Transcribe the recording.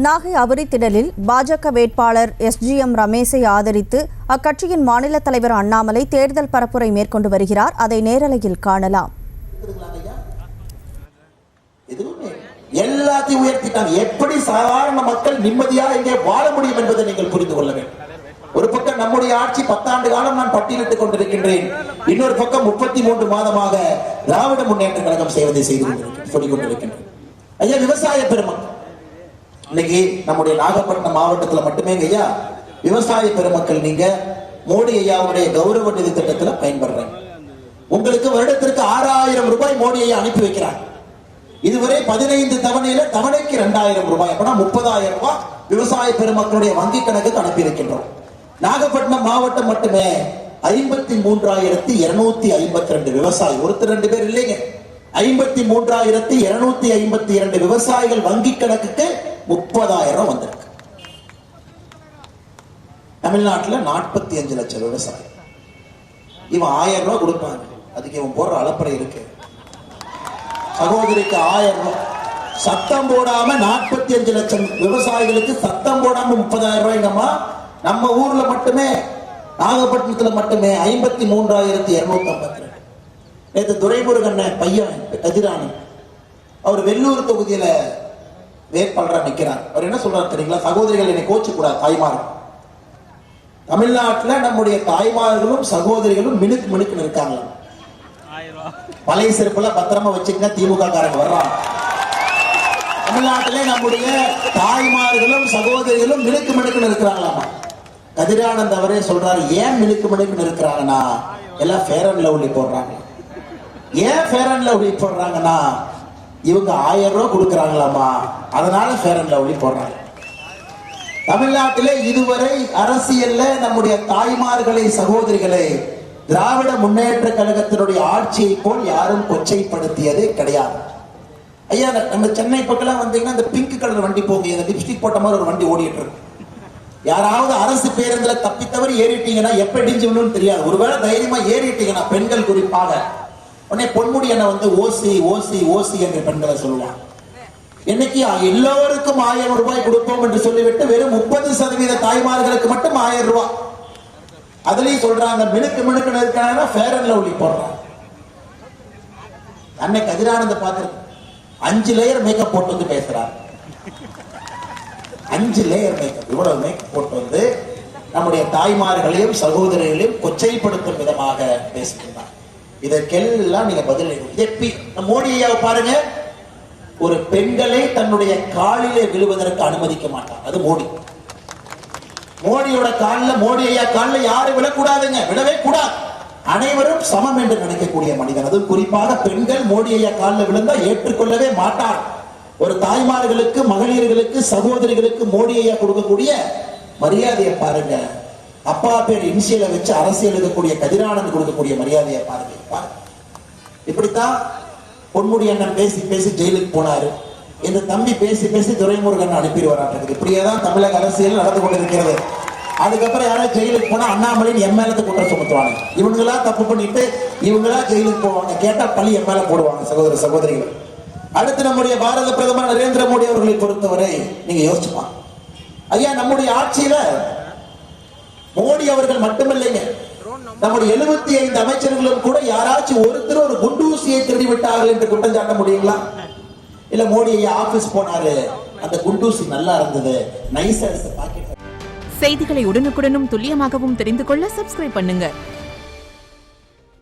நாகை அபரித்திடலில் பாஜக வேட்பாளர் SGM ரமேஷை ஆதரித்து அக்கட்சியின் மாநில தலைவர் அண்ணாமலை தேர்தல் பரப்புரை மேற்கொண்டு வருகிறார். அதை நேரலையில் காணலாம். எல்லாத்தையும் உயர்த்திட்டாங்க. எப்படி சாதாரண மக்கள் நிம்மதியாக இங்கே வாழ முடியும் என்பதை நீங்கள் புரிந்து கொள்ள வேண்டும். ஒரு பக்கம் நம்முடைய ஆட்சி 10 ஆண்டு காலம் நான் பட்டியலிட்டுக் கொண்டிருக்கின்றேன். இன்னொரு பக்கம் 33 மாதமாக திராவிட முன்னேற்ற கழகம் செய்வதை சொல்லிக் கொண்டிருக்கின்றேன். ஐயா, விவசாய பெருமக்கள் இன்னைக்கு நம்முடைய நாகப்பட்டினம் மாவட்டத்தில் மட்டுமே ஐயா விவசாய பெருமக்கள் நீங்க மோடி ஐயாவுடைய கௌரவ நிதி திட்டத்தில் பயன்படுறாங்க. உங்களுக்கு வருடத்திற்கு 6000 ரூபாய் மோடி ஐயா அனுப்பி வைக்கிறாங்க. இதுவரை 15 தவணையில தவணைக்கு 2000 ரூபாய், அப்படின்னா 30,000 ரூபாய் விவசாய பெருமக்களுடைய வங்கி கணக்குக்கு அனுப்பி இருக்கின்றோம். நாகப்பட்டினம் மாவட்டம் மட்டுமே 53,252 விவசாயி, ஒருத்தர் 2 பேர் இல்லைங்க, 53,252 விவசாயிகள் வங்கி கணக்குக்கு 30,000 வந்திருக்கு. தமிழ்நாட்டில் 45 லட்சம் விவசாயி. இவன் 1000 ரூபாய் கொடுப்பாங்க, அதுக்கு இவன் போடுற அலப்பறை இருக்கு. சகோதரிக்கு 1000 ரூபாய் சத்தம் போடாம 45 லட்சம் விவசாயிகளுக்கு சத்தம் போடாம 30,000 ரூபாய்ங்கம்மா. நம்ம ஊர்ல மட்டுமே நாகப்பட்டினத்துல மட்டுமே 53,252. நேற்று துரைமுருகன் பையன் கதிராணி, அவர் வெள்ளூர் தொகுதியில வேட்பாளராக நிற்கிறார். அவர் என்ன சொல்றாரு தெரியுங்களா? சகோதரிகள் என்னை கோச்சு கூடாது, தாய்மார் தமிழ்நாட்டில் நம்முடைய தாய்மார்களும் சகோதரிகளும் மினுக்கு மினுக்குன்னு இருக்காங்க. பழைய செருப்புல பத்திரமா வச்சுக்க, திமுக காரங்க வர்றாங்க. தமிழ்நாட்டிலே நம்முடைய தாய்மார்களும் சகோதரிகளும் மினுக்கு மினுக்குன்னு இருக்கிறாங்களாமா. கதிரானந்த் அவரே சொல்றாரு, ஏன் மினுக்கு மினுக்குன்னு இருக்கிறாங்கன்னா எல்லாம் ஃபேர் அண்ட் லவ்லி போடுறாங்க. ஏன் ஃபேர் அண்ட் லவ்லி போடுறாங்கன்னா இவங்க 1000 ரூபாய் கொடுக்கிறாங்களாமா, அதனால ஃபேர் அண்ட் லவ்லி போடுறாங்க. தமிழ்நாட்டிலே இதுவரை அரசியல்ல நம்முடைய தாய்மார்களை சகோதரிகளை திராவிட முன்னேற்ற கழகத்தினுடைய ஆட்சியை போல் யாரும் கொச்சைப்படுத்தியதே கிடையாது. ஐயா, நம்ம சென்னை பக்கம் வந்தீங்கன்னா இந்த பிங்க் கலர் வண்டி போங்க, இந்த லிப்ஸ்டிக் போட்ட மாதிரி ஒரு வண்டி ஓடிட்டு இருக்கு. யாராவது அரசு பேருந்துல தப்பித்தவரை ஏறிட்டீங்கன்னா எப்ப இடிஞ்சு தெரியாது. ஒருவேளை தைரியமா ஏறிட்டீங்கன்னா, பெண்கள் குறிப்பாக, உடனே பொன்முடி என்ன வந்து ஓசி ஓசி ஓசி என்று பெண்களை சொல்லுவாங்க. இன்னைக்கு எல்லோருக்கும் 1000 ரூபாய் கொடுப்போம் என்று சொல்லிவிட்டு வெறும் 30% தாய்மார்களுக்கு மட்டும் 1000 ரூபாய். அதுலயும் சொல்றாங்க மினுக்கு மினுக்கு இருக்காங்க, ஃபேர் அண்ட் லவ்லி போடுறாங்க. அன்னை கதிரானந்த பார்த்து 5 லேயர் மேக்கப் போட்டு வந்து பேசுறாங்க. 5 லேயர் மேக்கப், இவ்வளவு மேக்கப் போட்டு வந்து நம்முடைய தாய்மார்களையும் சகோதரிகளையும் கொச்சைப்படுத்தும் விதமாக பேசுகின்றார். இதற்கெல்லாம் நீங்க பதில் மோடி ஐயாவை பாருங்க, ஒரு பெண்களை தன்னுடைய காலிலே விழுவதற்கு அனுமதிக்க மாட்டார். அது மோடி. மோடியோட காலில், மோடி ஐயா காலில் யாரும் விழக்கூடாதுங்க, விழவே கூடாது. அனைவரும் சமம் என்று நினைக்கக்கூடிய மனிதன். அது குறிப்பாக பெண்கள் மோடி ஐயா காலில் விழுந்தா ஏற்றுக்கொள்ளவே மாட்டார். ஒரு தாய்மார்களுக்கு, மகளிர்களுக்கு, சகோதரிகளுக்கு மோடி ஐயா கொடுக்கக்கூடிய மரியாதையை பாருங்க. அப்பா பேர் இன்சியலை வச்சு அரசியல் இருக்கக்கூடிய கதிரானந்த் கொடுக்கக்கூடிய மரியாதையை பாருங்க. இப்படித்தான் பொன்முடி அண்ணன் பேசி பேசி ஜெயிலுக்கு போனாரு. இந்த தம்பி பேசி பேசி துரைமுருகன் அனுப்பிடுவாராட்டு. இப்படியேதான் தமிழக அரசியல் நடந்து கொண்டிருக்கிறது. அதுக்கப்புறம் யாராவது ஜெயிலுக்கு போனா அண்ணாமலையின் எம்எல்ஏ குற்றம் சுமத்துவாங்க. இவங்களா தப்பு பண்ணிட்டு இவங்களா ஜெயிலுக்கு போவாங்க. கேட்டா பழி எம்எல்ஏ போடுவாங்க. சகோதர சகோதரிகள், அடுத்து நம்முடைய பாரத பிரதமர் நரேந்திர மோடி அவர்களை பொறுத்தவரை நீங்க யோசிச்சுப்பாங்க. ஐயா, நம்முடைய ஆட்சியில மோடி அவர்கள் மட்டுமில்லைங்க, நம்முடைய 75 அமைச்சர்களும் கூட யாராச்சும் ஒருத்தர் ஒரு குண்டூசியை திருடி விட்டார்கள் என்று குற்றம் சாட்ட முடியுங்களா? இல்ல மோடி ஐயா ஆபீஸ் போனாரு, அந்த குண்டூசி நல்லா இருந்தது, நைஸா பாக்கெட். செய்திகளை உடனுக்குடனும் துல்லியமாகவும் தெரிந்து கொள்ள சப்ஸ்கிரைப் பண்ணுங்க.